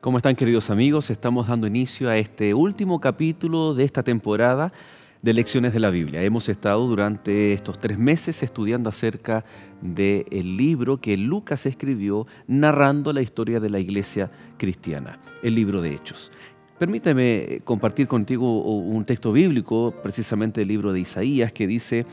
¿Cómo están, queridos amigos? Estamos dando inicio a este último capítulo de esta temporada de Lecciones de la Biblia. Hemos estado durante estos 3 meses estudiando acerca del libro que Lucas escribió narrando la historia de la iglesia cristiana, el libro de Hechos. Permíteme compartir contigo un texto bíblico, precisamente el libro de Isaías, que dice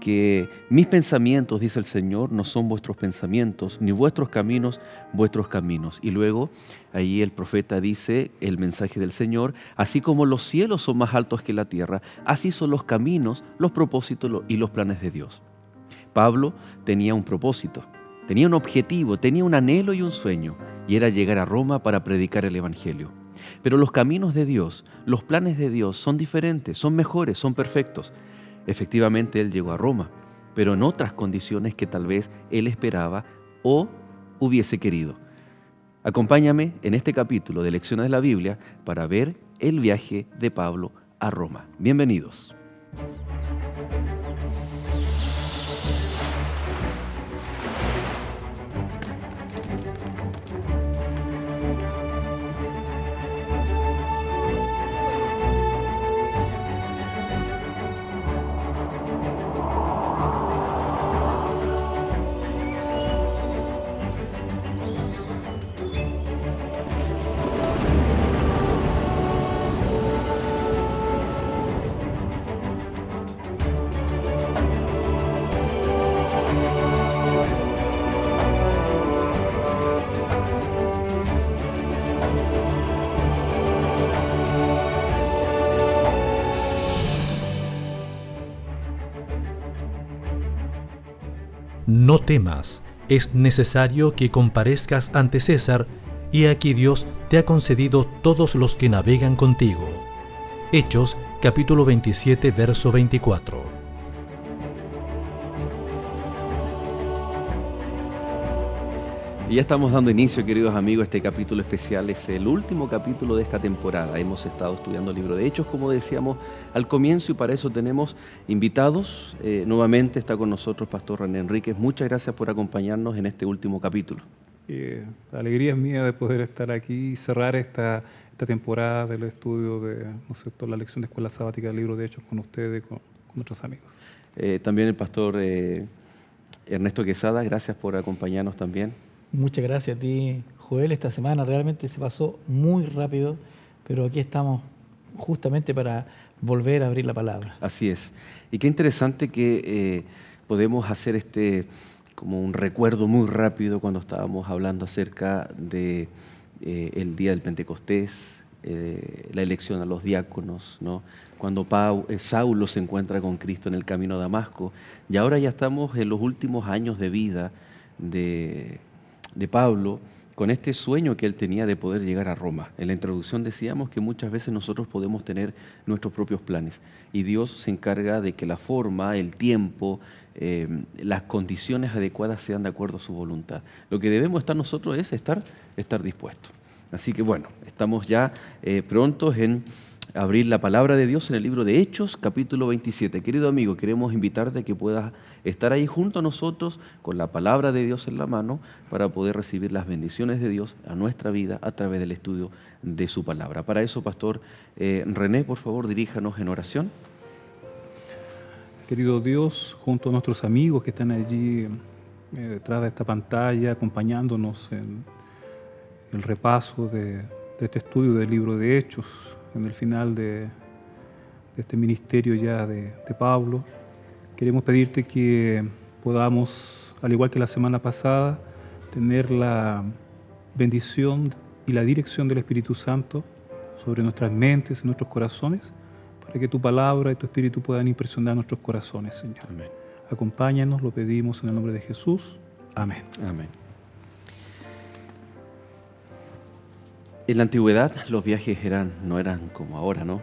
que mis pensamientos, dice el Señor, no son vuestros pensamientos, ni vuestros caminos, vuestros caminos. Y luego ahí el profeta dice el mensaje del Señor: así como los cielos son más altos que la tierra, así son los caminos, los propósitos y los planes de Dios. Pablo tenía un propósito, tenía un objetivo, tenía un anhelo y un sueño, y era llegar a Roma para predicar el Evangelio. Pero los caminos de Dios, los planes de Dios son diferentes, son mejores, son perfectos. Efectivamente, él llegó a Roma, pero en otras condiciones que tal vez él esperaba o hubiese querido. Acompáñame en este capítulo de Lecciones de la Biblia para ver el viaje de Pablo a Roma. Bienvenidos. No temas, es necesario que comparezcas ante César, y aquí Dios te ha concedido todos los que navegan contigo. Hechos, capítulo 27, verso 24. Y ya estamos dando inicio, queridos amigos, a este capítulo especial. Es el último capítulo de esta temporada. Hemos estado estudiando el libro de Hechos, como decíamos al comienzo, y para eso tenemos invitados. Nuevamente está con nosotros Pastor René Enríquez. Muchas gracias por acompañarnos en este último capítulo. La alegría es mía de poder estar aquí y cerrar esta temporada del estudio de la lección de Escuela Sabática del libro de Hechos con ustedes, con otros amigos. También el Pastor Ernesto Quesada, gracias por acompañarnos también. Muchas gracias a ti, Joel. Esta semana realmente se pasó muy rápido, pero aquí estamos justamente para volver a abrir la palabra. Así es. Y qué interesante que podemos hacer como un recuerdo muy rápido cuando estábamos hablando acerca de el día del Pentecostés, la elección a los diáconos, ¿no? Cuando Saulo se encuentra con Cristo en el camino a Damasco, y ahora ya estamos en los últimos años de vida de Pablo, con este sueño que él tenía de poder llegar a Roma. En la introducción decíamos que muchas veces nosotros podemos tener nuestros propios planes y Dios se encarga de que la forma, el tiempo, las condiciones adecuadas sean de acuerdo a su voluntad. Lo que debemos estar nosotros es estar dispuestos. Así que bueno, estamos ya prontos en abrir la palabra de Dios en el libro de Hechos, capítulo 27. Querido amigo, queremos invitarte a que puedas estar ahí junto a nosotros con la palabra de Dios en la mano para poder recibir las bendiciones de Dios a nuestra vida a través del estudio de su palabra. Para eso, Pastor René, por favor, diríjanos en oración. Querido Dios, junto a nuestros amigos que están allí detrás de esta pantalla, acompañándonos en el repaso de este estudio del libro de Hechos, en el final de este ministerio ya de Pablo, queremos pedirte que podamos, al igual que la semana pasada, tener la bendición y la dirección del Espíritu Santo sobre nuestras mentes y nuestros corazones, para que tu palabra y tu Espíritu puedan impresionar nuestros corazones, Señor. Amén. Acompáñanos, lo pedimos en el nombre de Jesús. Amén. Amén. En la antigüedad los viajes no eran como ahora, ¿no?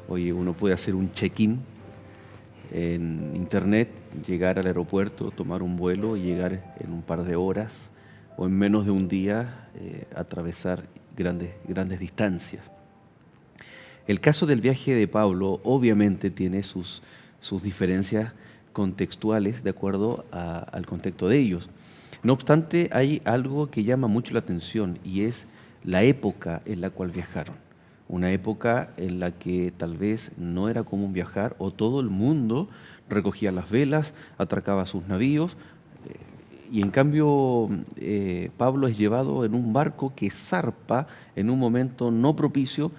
Hoy uno puede hacer un check-in en internet, llegar al aeropuerto, tomar un vuelo y llegar en un par de horas o en menos de un día atravesar grandes distancias. El caso del viaje de Pablo obviamente tiene sus diferencias contextuales de acuerdo al contexto de ellos. No obstante, hay algo que llama mucho la atención y es la época en la cual viajaron. Una época en la que tal vez no era común viajar o todo el mundo recogía las velas, atracaba sus navíos y en cambio Pablo es llevado en un barco que zarpa en un momento no propicio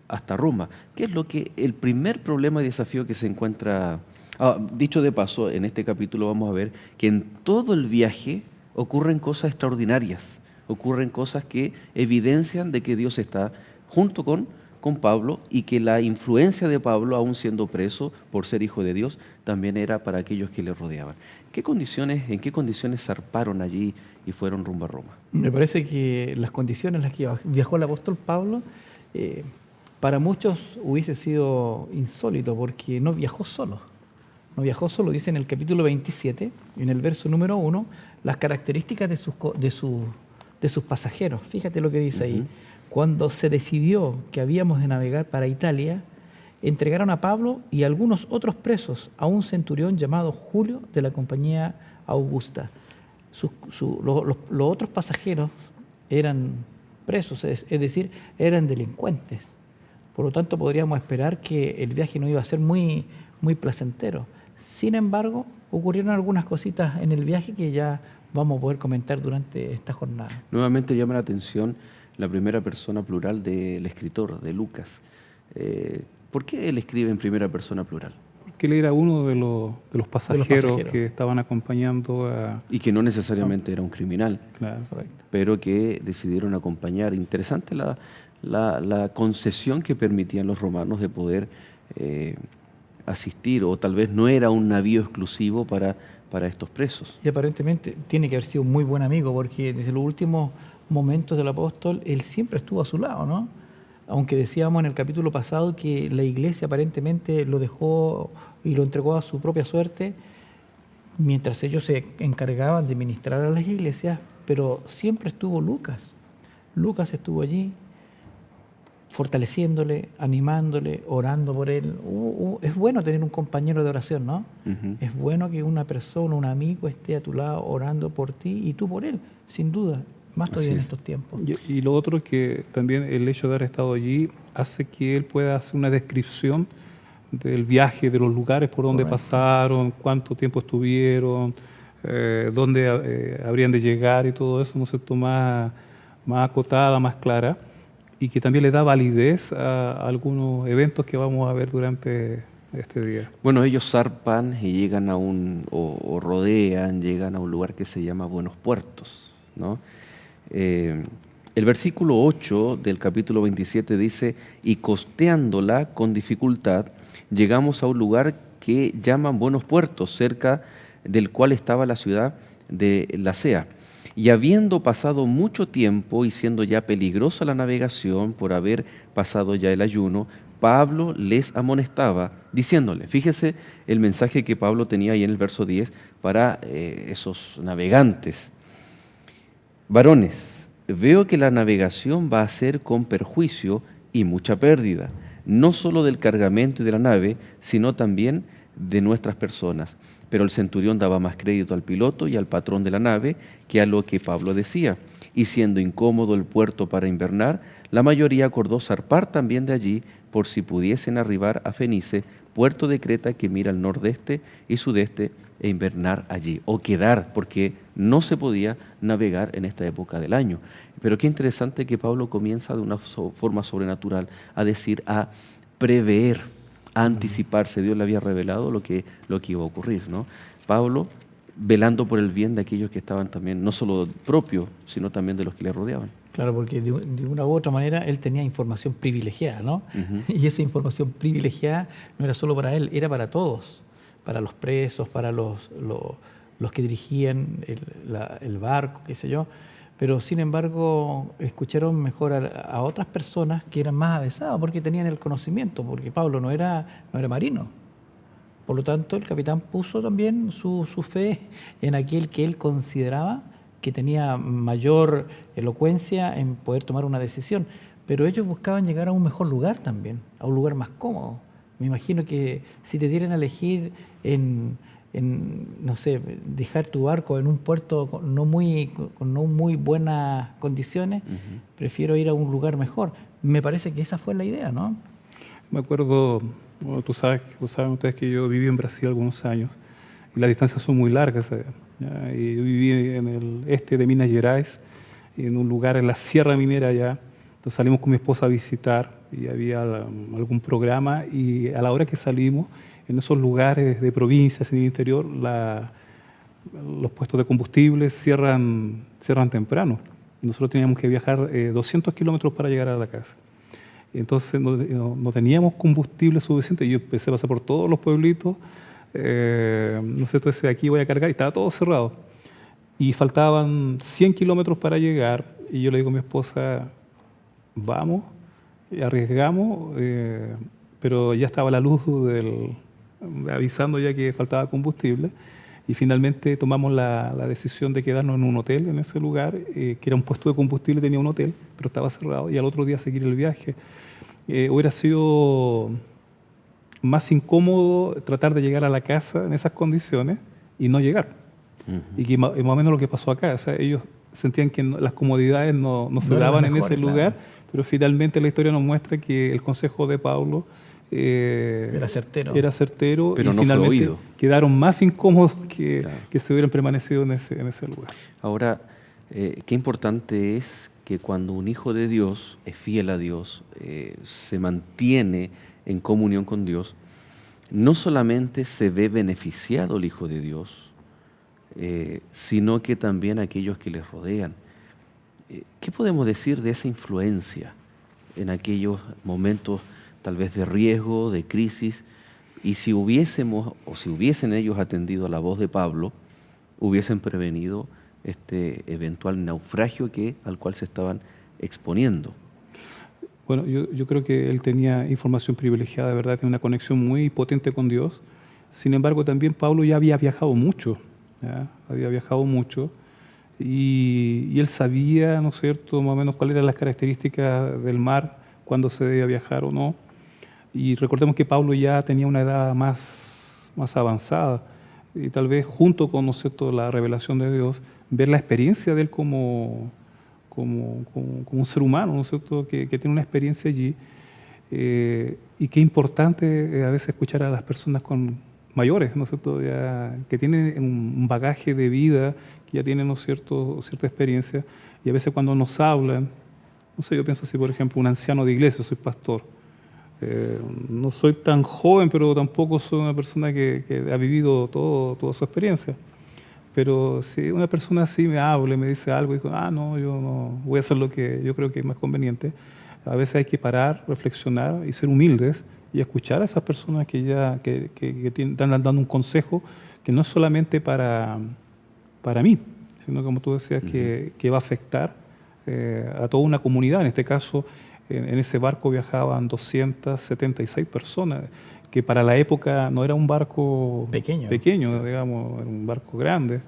hasta Roma. ¿Qué es lo que el primer problema y desafío que se encuentra? Dicho de paso, en este capítulo vamos a ver que en todo el viaje ocurren cosas extraordinarias, ocurren cosas que evidencian de que Dios está junto con Pablo y que la influencia de Pablo, aún siendo preso por ser hijo de Dios, también era para aquellos que le rodeaban. ¿En qué condiciones zarparon allí y fueron rumbo a Roma? Me parece que las condiciones en las que viajó el apóstol Pablo, para muchos hubiese sido insólito porque no viajó solo. No viajó solo, dice en el capítulo 27, en el verso número 1, las características de sus pasajeros. Fíjate lo que dice ahí. Cuando se decidió que habíamos de navegar para Italia, entregaron a Pablo y a algunos otros presos a un centurión llamado Julio de la compañía Augusta. Los otros pasajeros eran presos, es decir, eran delincuentes. Por lo tanto, podríamos esperar que el viaje no iba a ser muy, muy placentero. Sin embargo, ocurrieron algunas cositas en el viaje que ya vamos a poder comentar durante esta jornada. Nuevamente llama la atención la primera persona plural del escritor, de Lucas. ¿Por qué él escribe en primera persona plural? Porque él era uno de los pasajeros que estaban acompañando a... Y que no necesariamente era un criminal, Claro. pero que decidieron acompañar. Interesante la concesión que permitían los romanos de poder asistir, o tal vez no era un navío exclusivo para estos presos. Y aparentemente tiene que haber sido un muy buen amigo, porque desde los últimos momentos del apóstol, él siempre estuvo a su lado, ¿no? Aunque decíamos en el capítulo pasado que la iglesia aparentemente lo dejó y lo entregó a su propia suerte, mientras ellos se encargaban de ministrar a las iglesias, pero siempre estuvo Lucas. Lucas estuvo allí, fortaleciéndole, animándole, orando por él. Es bueno tener un compañero de oración, ¿no? Es bueno que una persona, un amigo esté a tu lado orando por ti y tú por él, sin duda. Más todavía en estos tiempos. Y lo otro es que también el hecho de haber estado allí hace que él pueda hacer una descripción del viaje, de los lugares por donde pasaron, cuánto tiempo estuvieron, dónde habrían de llegar y todo eso, ¿no es cierto?, más acotada, más clara, y que también le da validez a algunos eventos que vamos a ver durante este día. Bueno, ellos zarpan y llegan o rodean, llegan a un lugar que se llama Buenos Puertos, ¿no? El versículo 8 del capítulo 27 dice: y costeándola con dificultad, llegamos a un lugar que llaman Buenos Puertos, cerca del cual estaba la ciudad de Lasea. Y habiendo pasado mucho tiempo y siendo ya peligrosa la navegación por haber pasado ya el ayuno, Pablo les amonestaba, diciéndole, fíjese el mensaje que Pablo tenía ahí en el verso 10 para esos navegantes. Varones, veo que la navegación va a ser con perjuicio y mucha pérdida, no solo del cargamento y de la nave, sino también de nuestras personas. Pero el centurión daba más crédito al piloto y al patrón de la nave que a lo que Pablo decía. Y siendo incómodo el puerto para invernar, la mayoría acordó zarpar también de allí por si pudiesen arribar a Fenice, puerto de Creta que mira al nordeste y sudeste, e invernar allí, o quedar, porque no se podía navegar en esta época del año. Pero qué interesante que Pablo comienza de una forma sobrenatural a decir, a prever, a anticiparse. Dios le había revelado lo que iba a ocurrir, ¿no? Pablo velando por el bien de aquellos que estaban también, no solo propios, sino también de los que le rodeaban. Claro, porque de una u otra manera él tenía información privilegiada, ¿no? Y esa información privilegiada no era solo para él, era para todos, para los presos, para los que dirigían el barco, qué sé yo. Pero sin embargo escucharon mejor a otras personas que eran más avesadas porque tenían el conocimiento, porque Pablo no era marino. Por lo tanto, el capitán puso también su fe en aquel que él consideraba que tenía mayor elocuencia en poder tomar una decisión. Pero ellos buscaban llegar a un mejor lugar también, a un lugar más cómodo. Me imagino que si te dieran a elegir en no sé, dejar tu barco en un puerto con no muy buenas condiciones, prefiero ir a un lugar mejor. Me parece que esa fue la idea, ¿no? Me acuerdo, bueno, saben ustedes que yo viví en Brasil algunos años y las distancias son muy largas. ¿Ya? Y yo viví en el este de Minas Gerais, en un lugar en la Sierra Minera allá. Entonces salimos con mi esposa a visitar y había algún programa y a la hora que salimos, en esos lugares de provincias en el interior, los puestos de combustible cierran temprano. Nosotros teníamos que viajar 200 kilómetros para llegar a la casa. Entonces no teníamos combustible suficiente y yo empecé a pasar por todos los pueblitos, no sé, entonces aquí voy a cargar y estaba todo cerrado. Y faltaban 100 kilómetros para llegar y yo le digo a mi esposa, vamos, y arriesgamos, pero ya estaba la luz avisando ya que faltaba combustible y finalmente tomamos la decisión de quedarnos en un hotel en ese lugar, que era un puesto de combustible, tenía un hotel, pero estaba cerrado y al otro día seguir el viaje. Hubiera sido más incómodo tratar de llegar a la casa en esas condiciones y no llegar. Y que más o menos lo que pasó acá, o sea, ellos sentían que las comodidades no se daban en ese lugar, pero finalmente la historia nos muestra que el consejo de Pablo era certero pero y no finalmente fue oído. Quedaron más incómodos que se hubieran permanecido en ese lugar. Ahora, qué importante es que cuando un hijo de Dios es fiel a Dios, se mantiene en comunión con Dios, no solamente se ve beneficiado el hijo de Dios, sino que también aquellos que les rodean. ¿Qué podemos decir de esa influencia en aquellos momentos tal vez de riesgo, de crisis? Y si hubiesen ellos atendido a la voz de Pablo, hubiesen prevenido este eventual naufragio al cual se estaban exponiendo. Bueno, yo creo que él tenía información privilegiada, de verdad, tenía una conexión muy potente con Dios. Sin embargo, también Pablo ya había viajado mucho, y él sabía, ¿no es cierto?, más o menos cuáles eran las características del mar, cuándo se debía viajar o no. Y recordemos que Pablo ya tenía una edad más avanzada, y tal vez junto con, ¿no es cierto?, la revelación de Dios, ver la experiencia de él como un ser humano, ¿no es cierto?, que tiene una experiencia allí, y qué importante a veces escuchar a las personas mayores, ¿no es cierto?, que tienen un bagaje de vida, que ya tienen, ¿no es cierto?, cierta experiencia, y a veces cuando nos hablan, no sé, yo pienso así, por ejemplo, un anciano de iglesia, soy pastor, no soy tan joven, pero tampoco soy una persona que ha vivido toda su experiencia. Pero si una persona así me habla y me dice algo y digo, no, yo no voy a hacer lo que yo creo que es más conveniente, a veces hay que parar, reflexionar y ser humildes y escuchar a esas personas que están dando un consejo que no es solamente para mí, sino como tú decías, que va a afectar a toda una comunidad. En este caso, en ese barco viajaban 276 personas, que para la época no era un barco pequeño, digamos, era un barco grande,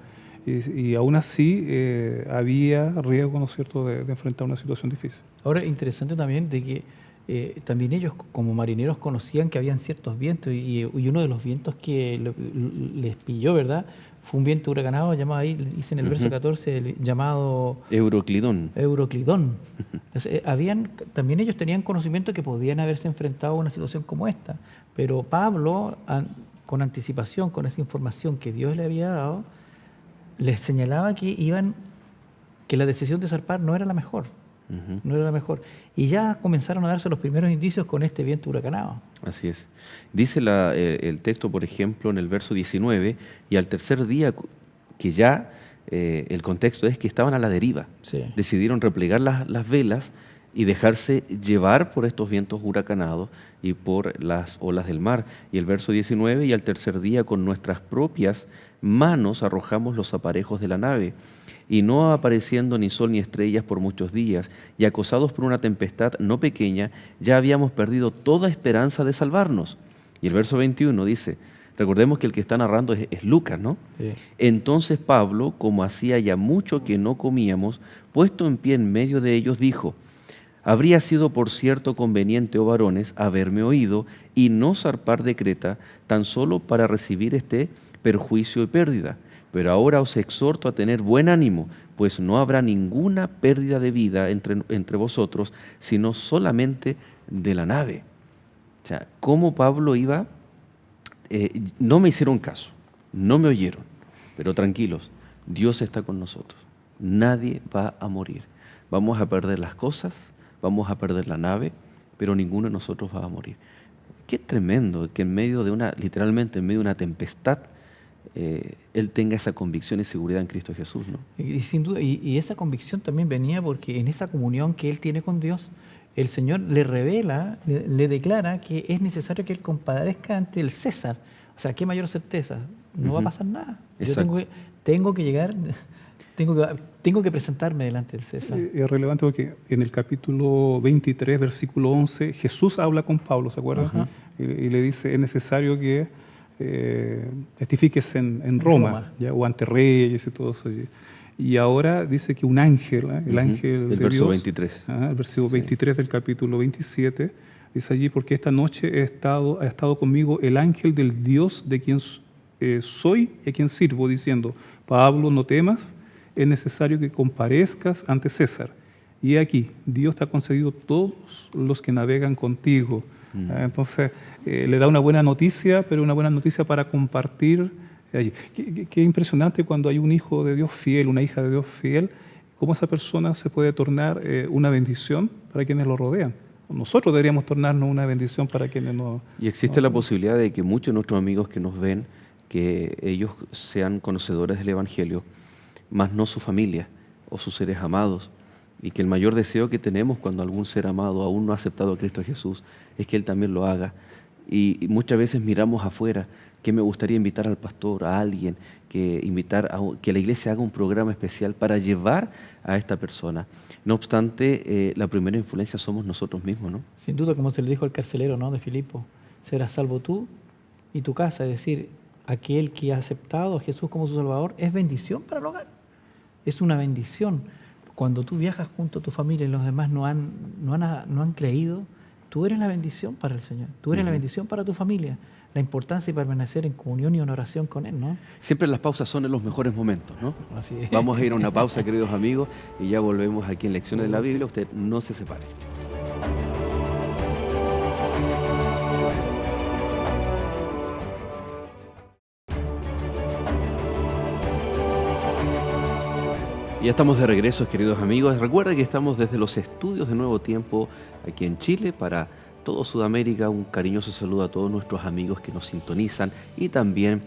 y aún así había riesgo, ¿no es cierto?, de enfrentar una situación difícil. Ahora, interesante también de que también ellos como marineros conocían que habían ciertos vientos y uno de los vientos que les pilló, ¿verdad?, fue un viento huracanado llamado, ahí dice en el verso 14, llamado Euroclidón. Entonces, también ellos tenían conocimiento que podían haberse enfrentado a una situación como esta, pero Pablo, con anticipación, con esa información que Dios le había dado, les señalaba que la decisión de zarpar no era la mejor. No era la mejor. Y ya comenzaron a darse los primeros indicios con este viento huracanado. Así es. Dice el texto, por ejemplo, en el verso 19, y al tercer día, que ya el contexto es que estaban a la deriva. Sí. Decidieron replegar las velas y dejarse llevar por estos vientos huracanados y por las olas del mar. Y el verso 19, y al tercer día con nuestras propias manos arrojamos los aparejos de la nave, y no apareciendo ni sol ni estrellas por muchos días, y acosados por una tempestad no pequeña, ya habíamos perdido toda esperanza de salvarnos. Y el verso 21 dice, recordemos que el que está narrando es Lucas, ¿no? Sí. Entonces Pablo, como hacía ya mucho que no comíamos, puesto en pie en medio de ellos, dijo, habría sido por cierto conveniente, oh varones, haberme oído y no zarpar de Creta, tan solo para recibir este perjuicio y pérdida. Pero ahora os exhorto a tener buen ánimo, pues no habrá ninguna pérdida de vida entre vosotros, sino solamente de la nave. O sea, ¿cómo Pablo iba? No me hicieron caso, no me oyeron, pero tranquilos, Dios está con nosotros. Nadie va a morir. Vamos a perder las cosas, vamos a perder la nave, pero ninguno de nosotros va a morir. Qué tremendo que literalmente en medio de una tempestad, él tenga esa convicción y seguridad en Cristo Jesús, ¿no? Y sin duda, y esa convicción también venía porque en esa comunión que él tiene con Dios, el Señor le revela, le declara que es necesario que él compadezca ante el César. O sea, qué mayor certeza, no va a pasar nada. Yo tengo que llegar, tengo que presentarme delante del César. Es relevante porque en el capítulo 23, versículo 11, Jesús habla con Pablo, ¿se acuerdan? Y le dice, es necesario que testifiques en Roma. ¿Ya? O ante reyes y todo eso. Y ahora dice que un ángel, el ángel de verso Dios, 23. El versículo 23 del capítulo 27, dice allí, porque esta noche ha estado conmigo el ángel del Dios de quien soy y a quien sirvo, diciendo, Pablo, no temas, es necesario que comparezcas ante César. Y aquí, Dios te ha concedido todos los que navegan contigo. Entonces, le da una buena noticia, pero una buena noticia para compartir allí. Qué impresionante cuando hay un hijo de Dios fiel, una hija de Dios fiel, cómo esa persona se puede tornar una bendición para quienes lo rodean. Nosotros deberíamos tornarnos una bendición para quienes nos... Y existe la posibilidad de que muchos de nuestros amigos que nos ven, que ellos sean conocedores del Evangelio, más no su familia o sus seres amados, y que el mayor deseo que tenemos cuando algún ser amado aún no ha aceptado a Cristo Jesús es que Él también lo haga. Y muchas veces miramos afuera, que me gustaría invitar al pastor, a alguien, que la iglesia haga un programa especial para llevar a esta persona. No obstante, la primera influencia somos nosotros mismos, ¿no? Sin duda, como se le dijo al carcelero, ¿no?, de Filipo, serás salvo tú y tu casa. Es decir, aquel que ha aceptado a Jesús como su Salvador es bendición para el hogar. Es una bendición. Cuando tú viajas junto a tu familia y los demás no han creído, tú eres la bendición para el Señor. Tú eres la bendición para tu familia. La importancia de permanecer en comunión y en oración con Él, ¿no? Siempre las pausas son en los mejores momentos, ¿no? Así es. Vamos a ir a una pausa, queridos amigos, y ya volvemos aquí en Lecciones de la Biblia. Usted no se separe. Y ya estamos de regreso, queridos amigos. Recuerden que estamos desde los estudios de Nuevo Tiempo aquí en Chile para todo Sudamérica. Un cariñoso saludo a todos nuestros amigos que nos sintonizan y también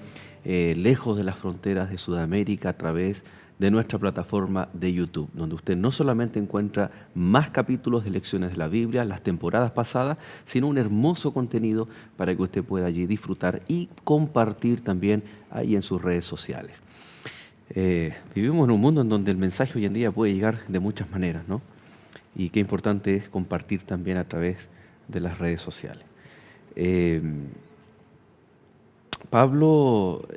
lejos de las fronteras de Sudamérica a través de nuestra plataforma de YouTube, donde usted no solamente encuentra más capítulos de Lecciones de la Biblia, las temporadas pasadas, sino un hermoso contenido para que usted pueda allí disfrutar y compartir también ahí en sus redes sociales. Vivimos en un mundo en donde el mensaje hoy en día puede llegar de muchas maneras, ¿no? Y qué importante es compartir también a través de las redes sociales. Pablo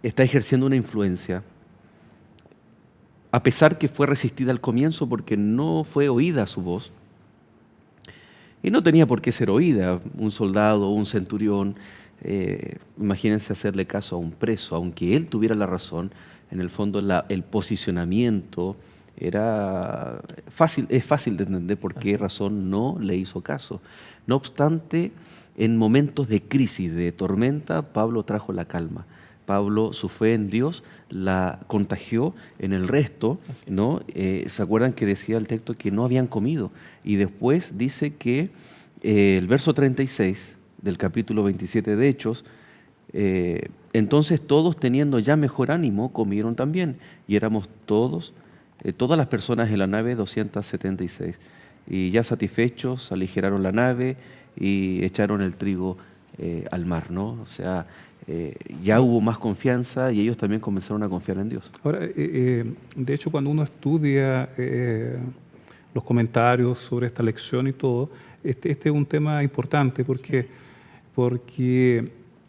está ejerciendo una influencia, a pesar que fue resistida al comienzo porque no fue oída su voz, y no tenía por qué ser oída. Un soldado, un centurión, imagínense hacerle caso a un preso, aunque él tuviera la razón. En el fondo el posicionamiento es fácil de entender por qué razón no le hizo caso. No obstante, en momentos de crisis, de tormenta, Pablo trajo la calma. Pablo, su fe en Dios la contagió en el resto, ¿no? ¿Se acuerdan que decía el texto que no habían comido? Y después dice que el verso 36 del capítulo 27 de Hechos, entonces todos, teniendo ya mejor ánimo, comieron también, y éramos todas las personas en la nave, 276. Y ya satisfechos, aligeraron la nave y echaron el trigo al mar, ¿no? O sea, ya hubo más confianza y ellos también comenzaron a confiar en Dios. Ahora, de hecho, cuando uno estudia los comentarios sobre esta lección y todo, este es un tema importante porque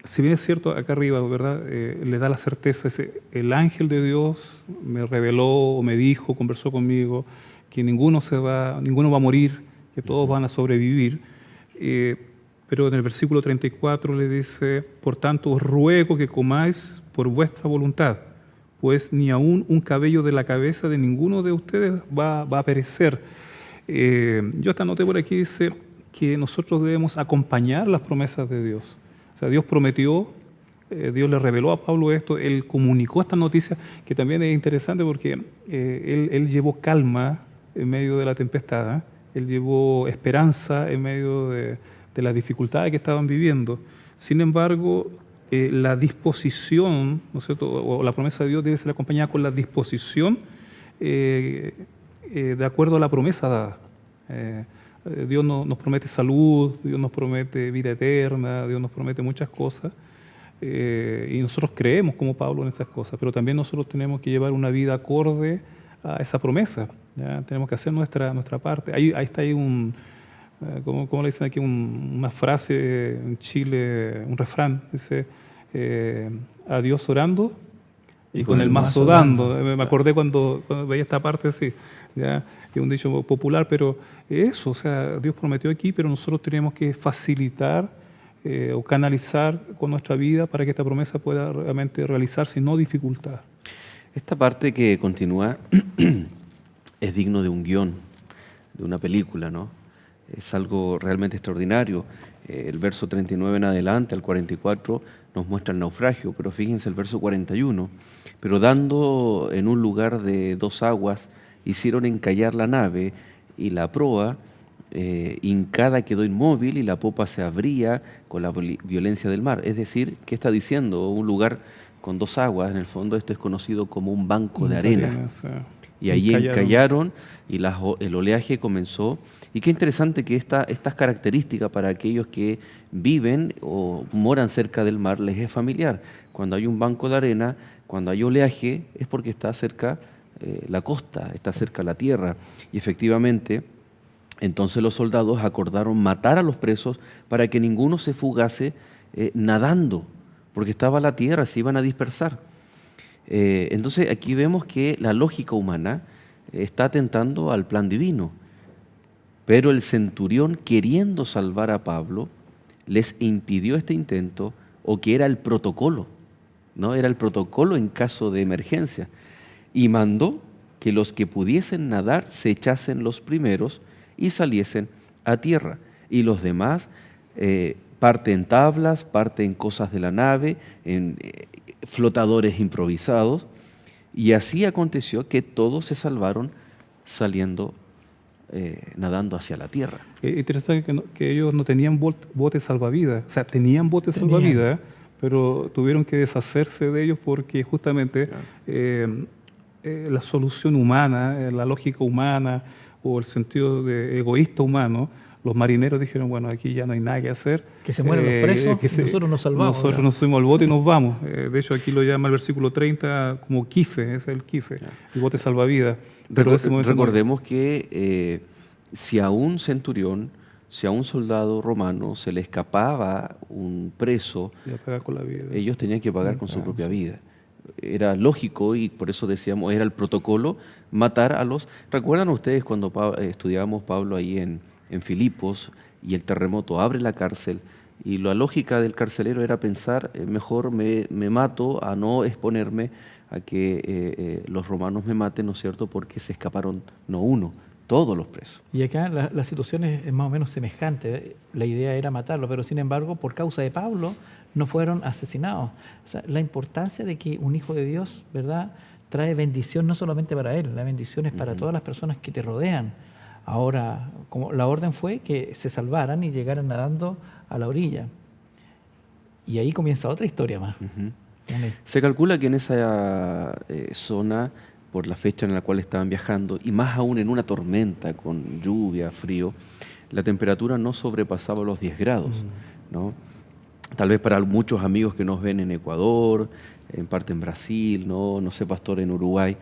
si bien es cierto, acá arriba, ¿verdad? Le da la certeza, el ángel de Dios me reveló o me dijo, conversó conmigo, que ninguno va a morir, que todos van a sobrevivir. pero en el versículo 34 le dice, por tanto os ruego que comáis por vuestra voluntad, pues ni aún un cabello de la cabeza de ninguno de ustedes va a perecer. Yo hasta anoté por aquí, dice que nosotros debemos acompañar las promesas de Dios. O sea, Dios prometió, Dios le reveló a Pablo esto, él comunicó esta noticia, que también es interesante porque él llevó calma en medio de la tempestad, él llevó esperanza en medio de las dificultades que estaban viviendo. Sin embargo, la disposición, ¿no es cierto?, o la promesa de Dios debe ser acompañada con la disposición de acuerdo a la promesa dada. Dios nos promete salud, Dios nos promete vida eterna, Dios nos promete muchas cosas, y nosotros creemos como Pablo en esas cosas, pero también nosotros tenemos que llevar una vida acorde a esa promesa, ¿ya? Tenemos que hacer nuestra parte. Ahí está ¿cómo le dicen aquí? Una frase en Chile, un refrán, dice, a Dios orando y con el mazo dando. Me acordé cuando veía esta parte así, ¿ya? Es un dicho popular, pero eso, o sea, Dios prometió aquí, pero nosotros tenemos que facilitar o canalizar con nuestra vida para que esta promesa pueda realmente realizarse y no dificultar. Esta parte que continúa es digno de un guión, de una película, ¿no? Es algo realmente extraordinario. El verso 39 en adelante, al 44, nos muestra el naufragio, pero fíjense el verso 41. Pero dando en un lugar de 2 aguas, hicieron encallar la nave y la proa, hincada quedó inmóvil y la popa se abría con la violencia del mar. Es decir, ¿qué está diciendo? Un lugar con 2 aguas, en el fondo esto es conocido como un banco de arena. Y ahí encallaron y el oleaje comenzó. Y qué interesante que estas características para aquellos que viven o moran cerca del mar les es familiar. Cuando hay un banco de arena, cuando hay oleaje, es porque está cerca la costa, está cerca la tierra. Y efectivamente, entonces los soldados acordaron matar a los presos para que ninguno se fugase nadando, porque estaba la tierra, se iban a dispersar. Entonces aquí vemos que la lógica humana está atentando al plan divino, pero el centurión, queriendo salvar a Pablo, les impidió este intento, o que era el protocolo, ¿no? Era el protocolo en caso de emergencia, y mandó que los que pudiesen nadar se echasen los primeros y saliesen a tierra, y los demás parte en tablas, parte en cosas de la nave, en flotadores improvisados, y así aconteció que todos se salvaron saliendo, nadando hacia la tierra. Es interesante que ellos no tenían botes salvavidas, o sea, tenían botes salvavidas, pero tuvieron que deshacerse de ellos porque justamente la solución humana, la lógica humana o el sentido egoísta humano, los marineros dijeron, bueno, aquí ya no hay nada que hacer. Que se mueran los presos, nosotros nos salvamos. Nosotros nos subimos al bote y nos vamos. De hecho, aquí lo llama el versículo 30 como kife, es el kife, el bote salvavidas. Pero recordemos que si a un centurión, si a un soldado romano se le escapaba un preso, con la vida. Ellos tenían que pagar con su propia vida. Era lógico y por eso decíamos, era el protocolo matar a los... ¿Recuerdan ustedes cuando estudiábamos Pablo ahí en Filipos y el terremoto abre la cárcel? Y la lógica del carcelero era pensar, mejor me mato a no exponerme a que los romanos me maten, ¿no es cierto? Porque se escaparon no uno, todos los presos. Y acá la situación es más o menos semejante. La idea era matarlo, pero sin embargo, por causa de Pablo, no fueron asesinados. O sea, la importancia de que un hijo de Dios, ¿verdad?, trae bendición no solamente para él, la bendición es para todas las personas que te rodean. Ahora, como la orden fue que se salvaran y llegaran nadando a la orilla. Y ahí comienza otra historia más. Se calcula que en esa zona, por la fecha en la cual estaban viajando, y más aún en una tormenta con lluvia, frío, la temperatura no sobrepasaba los 10 grados, ¿no? Tal vez para muchos amigos que nos ven en Ecuador, en parte en Brasil, no sé, pastor, en Uruguay,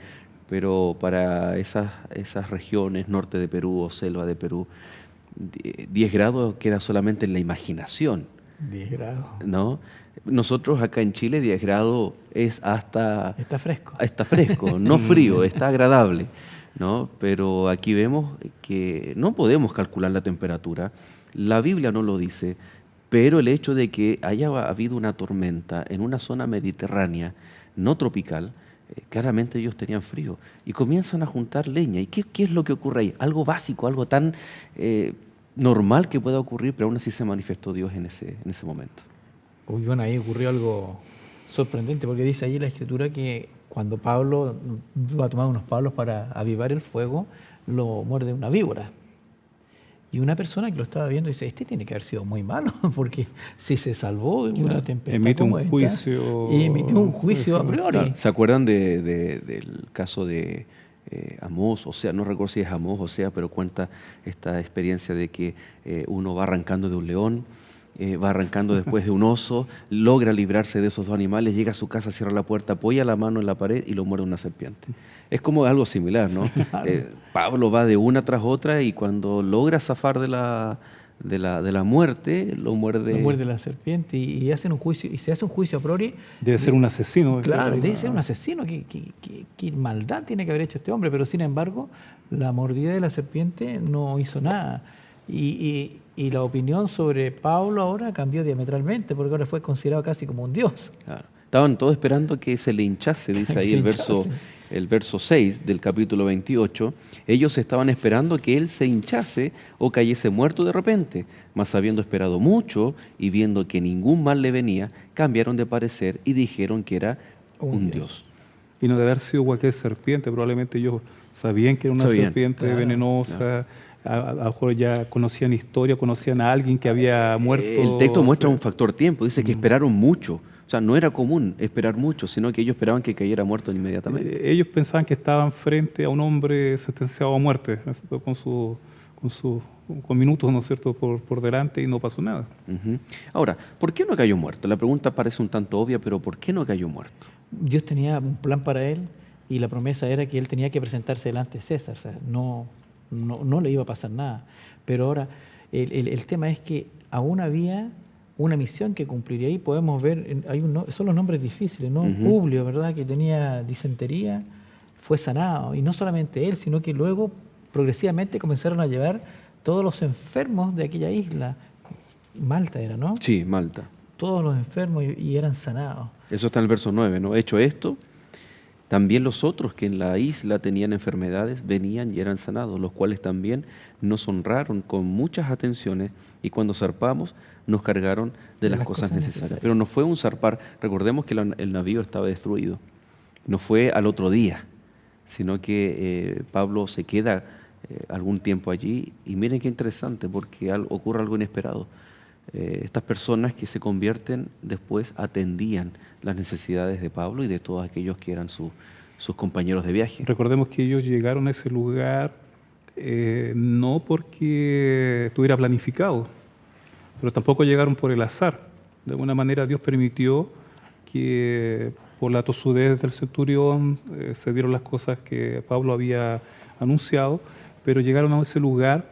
pero para esas regiones, norte de Perú o selva de Perú, 10 grados queda solamente en la imaginación. 10 grados. ¿No? Nosotros acá en Chile 10 grados es hasta... Está fresco. Está fresco, no frío, está agradable, ¿no? Pero aquí vemos que no podemos calcular la temperatura. La Biblia no lo dice, pero el hecho de que haya habido una tormenta en una zona mediterránea, no tropical, claramente ellos tenían frío y comienzan a juntar leña. ¿Y qué es lo que ocurre ahí? Algo básico, algo tan normal que pueda ocurrir, pero aún así se manifestó Dios en ese momento. Uy, bueno, ahí ocurrió algo sorprendente, porque dice ahí la Escritura que cuando Pablo va a tomar unos palos para avivar el fuego, lo muerde una víbora. Y una persona que lo estaba viendo dice, este tiene que haber sido muy malo, porque si se salvó de una tempestad Emite como un esta, juicio. y emitió un juicio a priori. Claro, ¿se acuerdan del caso de Amós? O sea, no recuerdo si es Amós o sea, pero cuenta esta experiencia de que uno va arrancando de un león, va arrancando después de un oso, logra librarse de esos dos animales, llega a su casa, cierra la puerta, apoya la mano en la pared y lo muerde una serpiente. Es como algo similar, ¿no? Claro. Pablo va de una tras otra y cuando logra zafar de la muerte, lo muerde la serpiente y hacen un juicio, y se hace un juicio a priori. Debe ser un asesino. Claro, debe ser un asesino. ¿Qué maldad tiene que haber hecho este hombre? Pero sin embargo, la mordida de la serpiente no hizo nada. Y la opinión sobre Pablo ahora cambió diametralmente, porque ahora fue considerado casi como un dios. Claro. Estaban todos esperando que se le hinchase, dice ahí el verso 6 del capítulo 28. Ellos estaban esperando que él se hinchase o cayese muerto de repente, mas habiendo esperado mucho y viendo que ningún mal le venía, cambiaron de parecer y dijeron que era un dios. Y no debe haber sido cualquier serpiente, probablemente ellos sabían que era una serpiente claro, venenosa. claro. A lo mejor ya conocían historia, conocían a alguien que había muerto. El texto muestra un factor tiempo, dice que esperaron mucho. O sea, no era común esperar mucho, sino que ellos esperaban que cayera muerto inmediatamente. Ellos pensaban que estaban frente a un hombre sentenciado a muerte, ¿no es cierto? con minutos, ¿no es cierto?, por delante, y no pasó nada. Uh-huh. Ahora, ¿por qué no cayó muerto? La pregunta parece un tanto obvia, pero ¿por qué no cayó muerto? Dios tenía un plan para él y la promesa era que él tenía que presentarse delante de César. O sea, no le iba a pasar nada. Pero ahora, el tema es que aún había una misión que cumplir. Y ahí podemos ver, son los nombres difíciles, ¿no? Uh-huh. Publio, ¿verdad?, que tenía disentería, fue sanado. Y no solamente él, sino que luego progresivamente comenzaron a llevar todos los enfermos de aquella isla. Malta era, ¿no? Sí, Malta. Todos los enfermos y eran sanados. Eso está en el verso 9, ¿no? Hecho esto, también los otros que en la isla tenían enfermedades venían y eran sanados, los cuales también nos honraron con muchas atenciones y cuando zarpamos nos cargaron de las cosas necesarias. Pero no fue un zarpar, recordemos que el navío estaba destruido, no fue al otro día, sino que Pablo se queda algún tiempo allí y miren qué interesante porque ocurre algo inesperado. Estas personas que se convierten después atendían las necesidades de Pablo y de todos aquellos que eran sus compañeros de viaje. Recordemos que ellos llegaron a ese lugar no porque estuviera planificado, pero tampoco llegaron por el azar. De alguna manera Dios permitió que por la tosudez del centurión se dieron las cosas que Pablo había anunciado, pero llegaron a ese lugar,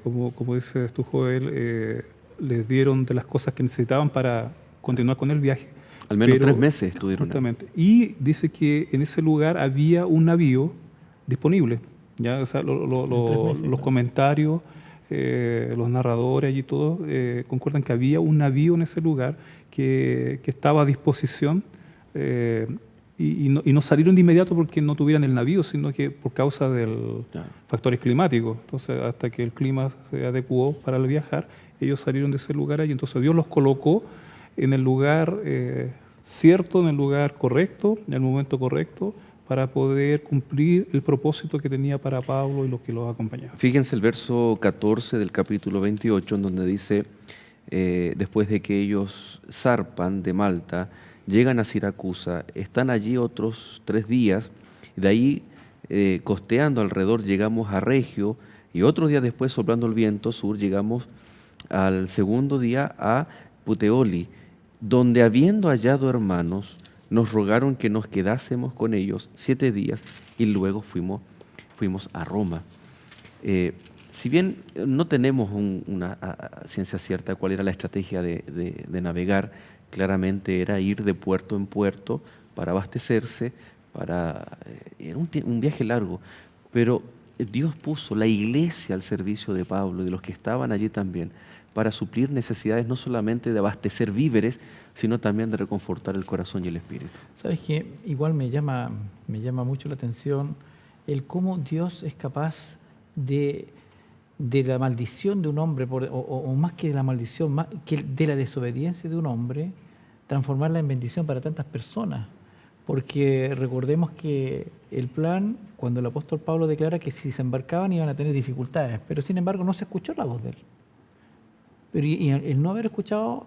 como dices tú, Joel, les dieron de las cosas que necesitaban para continuar con el viaje. Al menos 3 meses estuvieron. Justamente. Y dice que en ese lugar había un navío disponible. ¿Ya? O sea, los comentarios, los narradores allí todos concuerdan que había un navío en ese lugar que estaba a disposición y no salieron de inmediato porque no tuvieran el navío, sino que por causa de factores climáticos. Entonces, hasta que el clima se adecuó para el viajar, ellos salieron de ese lugar allí. Entonces Dios los colocó en el lugar cierto, en el lugar correcto, en el momento correcto, para poder cumplir el propósito que tenía para Pablo y los que los acompañaban. Fíjense el verso 14 del capítulo 28, en donde dice, después de que ellos zarpan de Malta, llegan a Siracusa, están allí otros 3 días, y de ahí costeando alrededor llegamos a Regio, y otro día después, soplando el viento sur, llegamos al segundo día a Puteoli, donde habiendo hallado hermanos, nos rogaron que nos quedásemos con ellos 7 días y luego fuimos a Roma. Si bien no tenemos una ciencia cierta cuál era la estrategia de navegar, claramente era ir de puerto en puerto para abastecerse, era un viaje largo, pero Dios puso la iglesia al servicio de Pablo y de los que estaban allí también, para suplir necesidades no solamente de abastecer víveres, sino también de reconfortar el corazón y el espíritu. ¿Sabes qué? Igual me llama mucho la atención el cómo Dios es capaz de la maldición de un hombre, o más que de la maldición, más que de la desobediencia de un hombre, transformarla en bendición para tantas personas. Porque recordemos que el plan, cuando el apóstol Pablo declara que si se embarcaban iban a tener dificultades, pero sin embargo no se escuchó la voz de él. Pero y el no haber escuchado,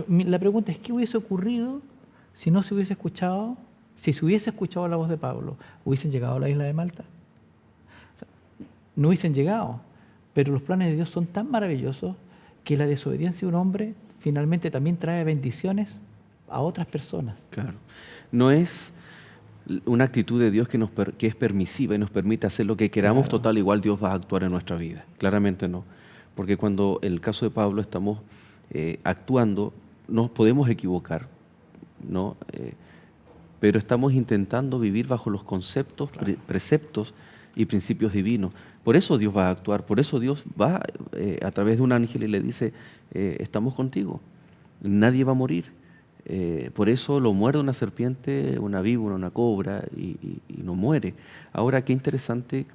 la pregunta es, ¿qué hubiese ocurrido si no se hubiese escuchado, si se hubiese escuchado la voz de Pablo? ¿Hubiesen llegado a la isla de Malta? O sea, no hubiesen llegado, pero los planes de Dios son tan maravillosos que la desobediencia de un hombre finalmente también trae bendiciones a otras personas. Claro. No es una actitud de Dios que es permisiva y nos permite hacer lo que queramos, Claro. total, igual Dios va a actuar en nuestra vida. Claramente no. Porque cuando en el caso de Pablo estamos actuando, nos podemos equivocar, ¿no? Pero estamos intentando vivir bajo los conceptos, preceptos y principios divinos. Por eso Dios va a actuar, por eso Dios va a través de un ángel y le dice, estamos contigo, nadie va a morir. Por eso lo muerde una serpiente, una víbora, una cobra y no muere. Ahora, qué interesante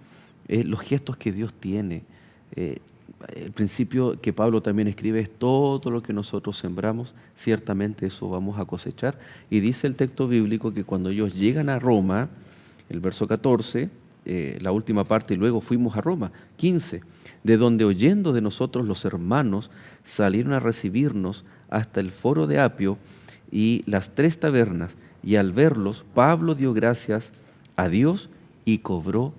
los gestos que Dios tiene. El principio que Pablo también escribe es todo lo que nosotros sembramos, ciertamente eso vamos a cosechar. Y dice el texto bíblico que cuando ellos llegan a Roma, el verso 14, la última parte, y luego fuimos a Roma, 15, de donde oyendo de nosotros los hermanos salieron a recibirnos hasta el foro de Apio y las 3 tabernas, y al verlos Pablo dio gracias a Dios y cobró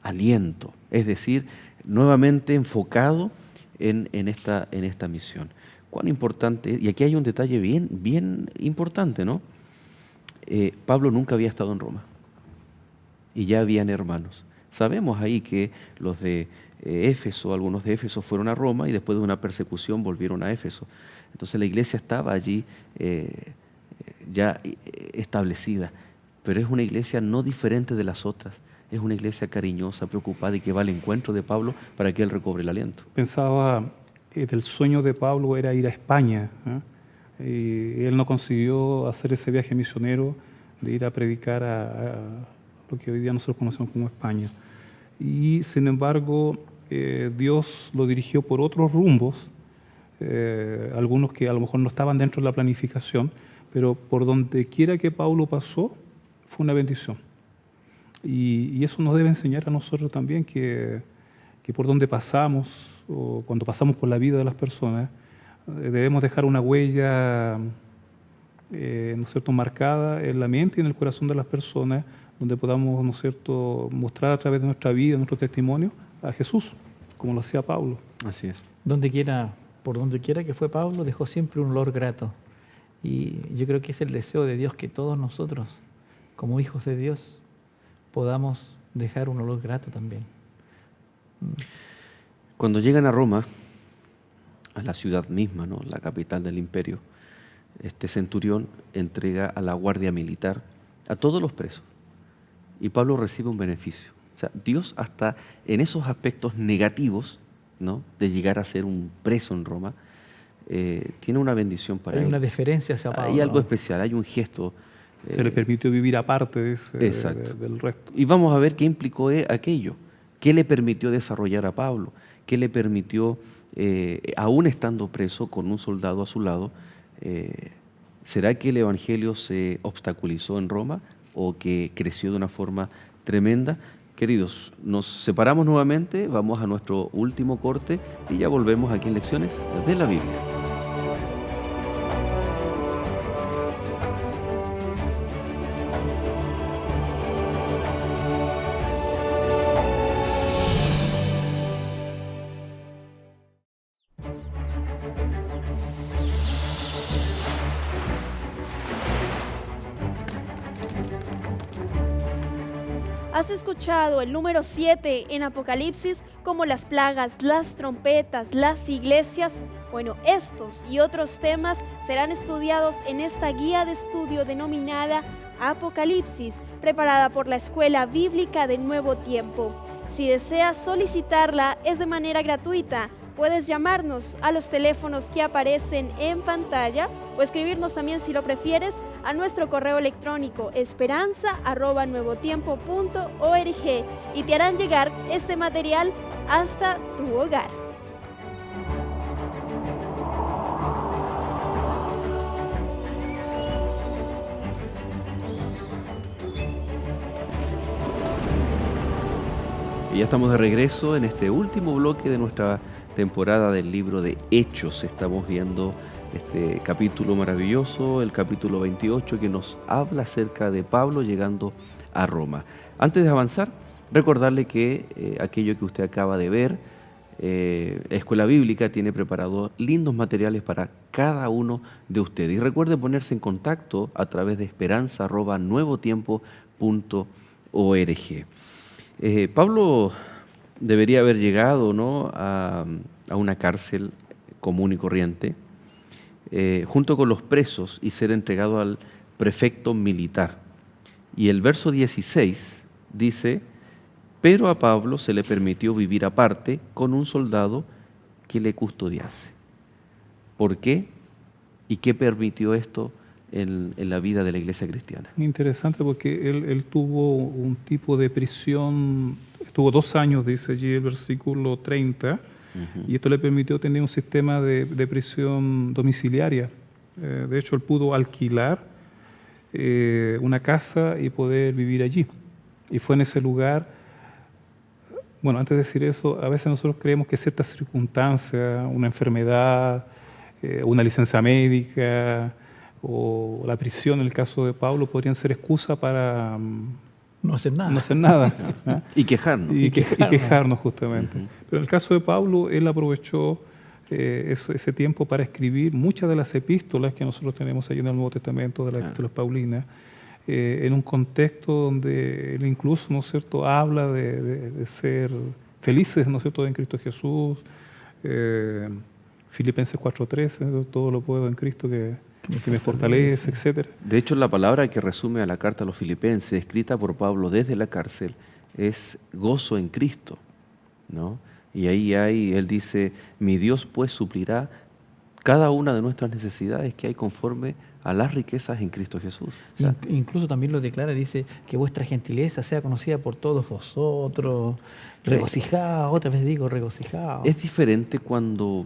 aliento. Es decir, nuevamente enfocado en esta misión. Cuán importante, y aquí hay un detalle bien importante, ¿no? Pablo nunca había estado en Roma y ya habían hermanos. Sabemos ahí que los de Éfeso, algunos de Éfeso fueron a Roma y después de una persecución volvieron a Éfeso. Entonces la iglesia estaba allí ya establecida, pero es una iglesia no diferente de las otras. Es una iglesia cariñosa, preocupada y que va al encuentro de Pablo para que él recobre el aliento. Pensaba el sueño de Pablo era ir a España, y él no consiguió hacer ese viaje misionero de ir a predicar a lo que hoy día nosotros conocemos como España. Y sin embargo, Dios lo dirigió por otros rumbos, algunos que a lo mejor no estaban dentro de la planificación, pero por donde quiera que Pablo pasó, fue una bendición. Y eso nos debe enseñar a nosotros también que por donde pasamos, o cuando pasamos por la vida de las personas, debemos dejar una huella, ¿no es cierto?, marcada en la mente y en el corazón de las personas, donde podamos, ¿no es cierto?, mostrar a través de nuestra vida, nuestro testimonio, a Jesús, como lo hacía Pablo. Así es. Por donde quiera que fue Pablo, dejó siempre un olor grato. Y yo creo que es el deseo de Dios que todos nosotros, como hijos de Dios, podamos dejar un olor grato también. Cuando llegan a Roma, a la ciudad misma, ¿no?, la capital del imperio, este centurión entrega a la guardia militar a todos los presos y Pablo recibe un beneficio. O sea, Dios hasta en esos aspectos negativos, ¿no?, de llegar a ser un preso en Roma, tiene una bendición para él. Hay una deferencia hacia Pablo. Hay algo especial, hay un gesto. Se le permitió vivir aparte del resto. Y vamos a ver qué implicó aquello, qué le permitió desarrollar a Pablo, qué le permitió, aún estando preso con un soldado a su lado, ¿será que el evangelio se obstaculizó en Roma o que creció de una forma tremenda? Queridos, nos separamos nuevamente, vamos a nuestro último corte y ya volvemos aquí en Lecciones de la Biblia. ¿Has escuchado el número 7 en Apocalipsis como las plagas, las trompetas, las iglesias? Bueno, estos y otros temas serán estudiados en esta guía de estudio denominada Apocalipsis, preparada por la Escuela Bíblica del Nuevo Tiempo. Si deseas solicitarla, es de manera gratuita. Puedes llamarnos a los teléfonos que aparecen en pantalla o escribirnos también, si lo prefieres, a nuestro correo electrónico esperanza@nuevotiempo.org y te harán llegar este material hasta tu hogar. Y ya estamos de regreso en este último bloque de nuestra temporada del libro de Hechos. Estamos viendo este capítulo maravilloso, el capítulo 28, que nos habla acerca de Pablo llegando a Roma. Antes de avanzar, recordarle que aquello que usted acaba de ver, Escuela Bíblica tiene preparado lindos materiales para cada uno de ustedes. Y recuerde ponerse en contacto a través de esperanza@nuevotiempo.org. Pablo debería haber llegado, ¿no?, a una cárcel común y corriente, junto con los presos, y ser entregado al prefecto militar. Y el verso 16 dice: pero a Pablo se le permitió vivir aparte con un soldado que le custodiase. ¿Por qué? ¿Y qué permitió esto en la vida de la iglesia cristiana? Interesante, porque él tuvo un tipo de prisión, estuvo 2 años, dice allí el versículo 30, y esto le permitió tener un sistema de prisión domiciliaria. De hecho, él pudo alquilar una casa y poder vivir allí. Y fue en ese lugar. Bueno, antes de decir eso, a veces nosotros creemos que ciertas circunstancias, una enfermedad, una licencia médica o la prisión, en el caso de Pablo, podrían ser excusa para no hacer nada. No hacer nada. Y quejarnos. Y quejarnos justamente. Pero en el caso de Pablo, él aprovechó ese tiempo para escribir muchas de las epístolas que nosotros tenemos ahí en el Nuevo Testamento, de las epístolas paulinas, en un contexto donde él incluso, ¿no es cierto?, habla de ser felices, ¿no es cierto?, en Cristo Jesús. Filipenses 4:13, todo lo puedo en Cristo que me fortalece, etc. De hecho, la palabra que resume a la carta a los Filipenses, escrita por Pablo desde la cárcel, es gozo en Cristo, ¿no? Y ahí él dice: mi Dios pues suplirá cada una de nuestras necesidades que hay conforme a las riquezas en Cristo Jesús. O sea, incluso también lo declara, dice que vuestra gentileza sea conocida por todos vosotros, regocijados, otra vez digo regocijados. Es diferente cuando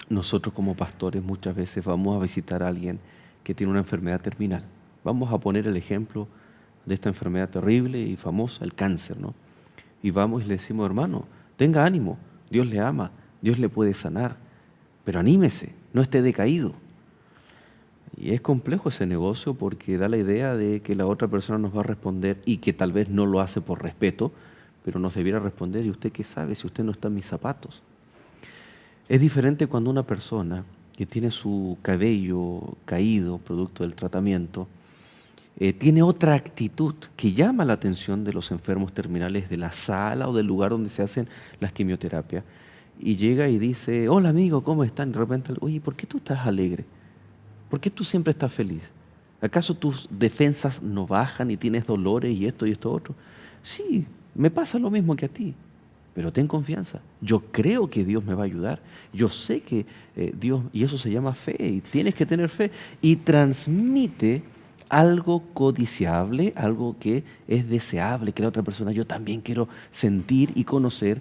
nosotros como pastores muchas veces vamos a visitar a alguien que tiene una enfermedad terminal. Vamos a poner el ejemplo de esta enfermedad terrible y famosa, el cáncer, ¿no? Y vamos y le decimos: hermano, tenga ánimo, Dios le ama, Dios le puede sanar, pero anímese, no esté decaído. Y es complejo ese negocio, porque da la idea de que la otra persona nos va a responder, y que tal vez no lo hace por respeto, pero nos debiera responder: ¿y usted qué sabe si usted no está en mis zapatos? Es diferente cuando una persona que tiene su cabello caído, producto del tratamiento, tiene otra actitud que llama la atención de los enfermos terminales de la sala o del lugar donde se hacen las quimioterapias, y llega y dice: hola amigo, ¿cómo están? Y de repente: oye, ¿por qué tú estás alegre? ¿Por qué tú siempre estás feliz? ¿Acaso tus defensas no bajan y tienes dolores y esto otro? Sí, me pasa lo mismo que a ti, pero ten confianza. Yo creo que Dios me va a ayudar. Yo sé que Dios, y eso se llama fe, y tienes que tener fe. Y transmite algo codiciable, algo que es deseable, que la otra persona: yo también quiero sentir y conocer,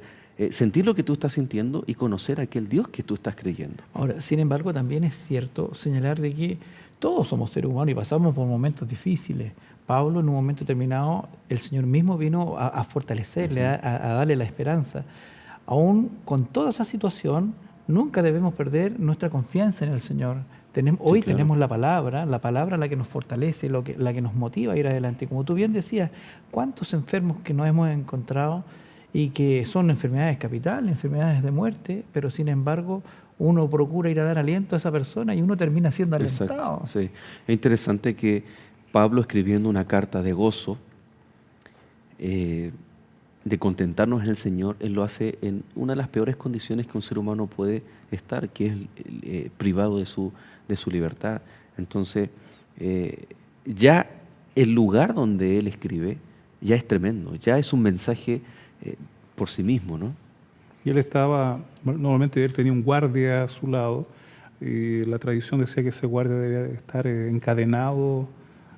sentir lo que tú estás sintiendo y conocer a aquel Dios que tú estás creyendo. Ahora, sin embargo, también es cierto señalar de que todos somos seres humanos y pasamos por momentos difíciles. Pablo, en un momento determinado, el Señor mismo vino a fortalecerle, a darle la esperanza. Aún con toda esa situación, nunca debemos perder nuestra confianza en el Señor. Hoy tenemos la palabra la que nos fortalece, la que nos motiva a ir adelante. Como tú bien decías, ¿cuántos enfermos que nos hemos encontrado y que son enfermedades capitales, enfermedades de muerte, pero sin embargo uno procura ir a dar aliento a esa persona y uno termina siendo alentado? Exacto, sí. Es interesante que Pablo, escribiendo una carta de gozo, de contentarnos en el Señor, él lo hace en una de las peores condiciones que un ser humano puede estar, que es privado de su libertad. Entonces, ya el lugar donde él escribe ya es tremendo, ya es un mensaje por sí mismo, ¿no? Y él estaba, normalmente él tenía un guardia a su lado, y la tradición decía que ese guardia debía estar encadenado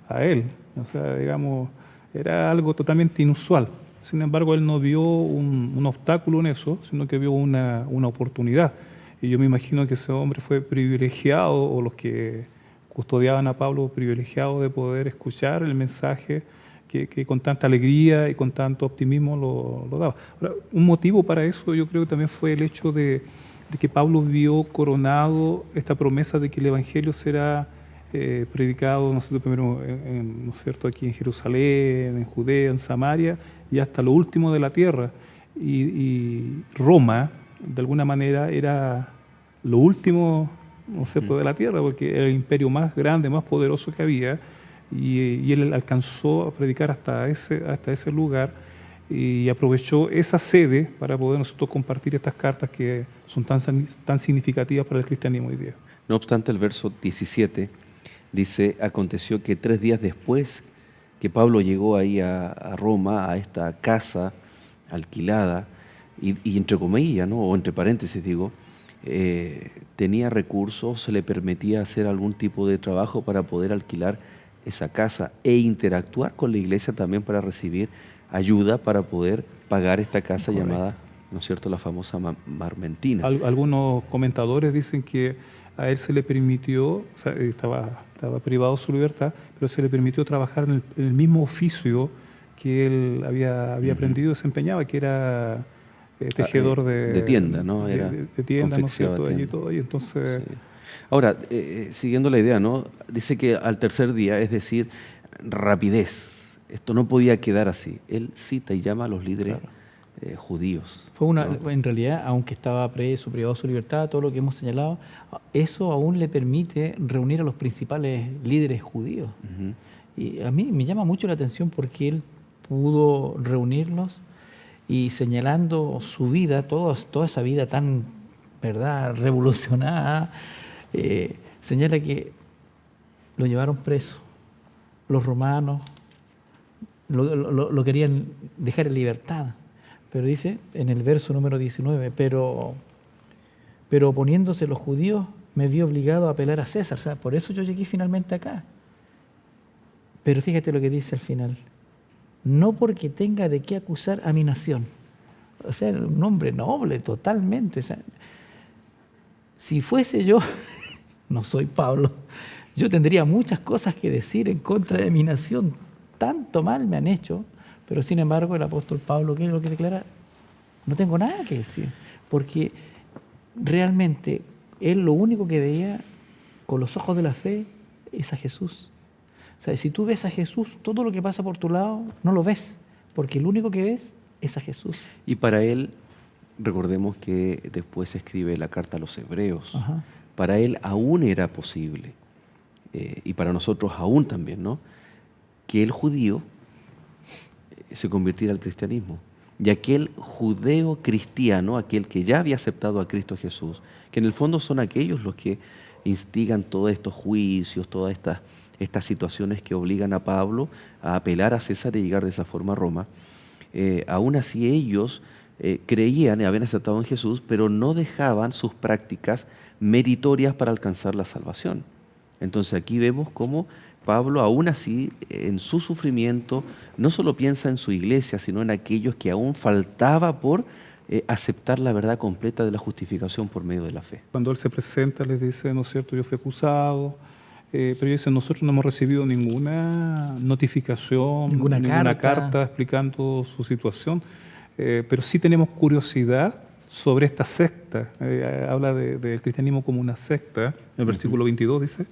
a él. O sea, digamos, era algo totalmente inusual. Sin embargo, él no vio un obstáculo en eso, sino que vio una oportunidad. Y yo me imagino que ese hombre fue privilegiado, o los que custodiaban a Pablo, privilegiados de poder escuchar el mensaje que con tanta alegría y con tanto optimismo lo daba. Ahora, un motivo para eso yo creo que también fue el hecho de que Pablo vio coronado esta promesa de que el Evangelio será predicado, ¿no es cierto?, primero ¿no es cierto?, aquí en Jerusalén, en Judea, en Samaria y hasta lo último de la tierra. Y Roma, de alguna manera, era lo último, ¿no es cierto?, de la tierra, porque era el imperio más grande, más poderoso que había, y él alcanzó a predicar hasta ese lugar y aprovechó esa sede para poder nosotros compartir estas cartas que son tan significativas para el cristianismo hoy día. No obstante, el verso 17 dice: aconteció que 3 días después que Pablo llegó ahí a Roma, a esta casa alquilada, y entre comillas, ¿no?, o entre paréntesis digo, tenía recursos, se le permitía hacer algún tipo de trabajo para poder alquilar esa casa e interactuar con la iglesia también para recibir ayuda para poder pagar esta casa. Correcto. Llamada, ¿no es cierto?, la famosa Marmentina. Algunos comentadores dicen que a él se le permitió, o sea, estaba privado de su libertad, pero se le permitió trabajar en el mismo oficio que él había aprendido y desempeñaba, que era tejedor de tienda, ¿no? Era de tienda, ¿no es cierto? Allí todo, y entonces... Sí. Ahora, siguiendo la idea, ¿no?, dice que al tercer día, es decir, rapidez, esto no podía quedar así. Él cita y llama a los líderes, claro, judíos. ¿No? En realidad, aunque estaba preso, privado de su libertad, todo lo que hemos señalado, eso aún le permite reunir a los principales líderes judíos. Uh-huh. Y a mí me llama mucho la atención porque él pudo reunirlos y, señalando su vida, toda esa vida tan, ¿verdad?, revolucionada, señala que lo llevaron preso. Los romanos lo querían dejar en libertad. Pero dice en el verso número 19, pero oponiéndose los judíos, me vi obligado a apelar a César. O sea, por eso yo llegué finalmente acá. Pero fíjate lo que dice al final: no porque tenga de qué acusar a mi nación. O sea, un hombre noble totalmente. O sea, si fuese yo, no soy Pablo, yo tendría muchas cosas que decir en contra de mi nación. Tanto mal me han hecho. Pero sin embargo, el apóstol Pablo, ¿qué es lo que declara? No tengo nada que decir, porque realmente él lo único que veía con los ojos de la fe es a Jesús. O sea, si tú ves a Jesús, todo lo que pasa por tu lado no lo ves, porque lo único que ves es a Jesús. Y para él, recordemos que después escribe la carta a los hebreos. Ajá. Para él aún era posible, y para nosotros aún también, ¿no?, que el judío se convirtiera al cristianismo. Y aquel judeo cristiano, aquel que ya había aceptado a Cristo Jesús, que en el fondo son aquellos los que instigan todos estos juicios, todas estas situaciones que obligan a Pablo a apelar a César y llegar de esa forma a Roma, aún así ellos creían y habían aceptado en Jesús, pero no dejaban sus prácticas meritorias para alcanzar la salvación. Entonces aquí vemos cómo Pablo, aún así, en su sufrimiento, no solo piensa en su iglesia, sino en aquellos que aún faltaba por aceptar la verdad completa de la justificación por medio de la fe. Cuando él se presenta, les dice, ¿no es cierto?, yo fui acusado, pero dice, nosotros no hemos recibido ninguna notificación, ninguna carta explicando su situación, pero sí tenemos curiosidad sobre esta secta. Habla del cristianismo como una secta, en el versículo 22 dice: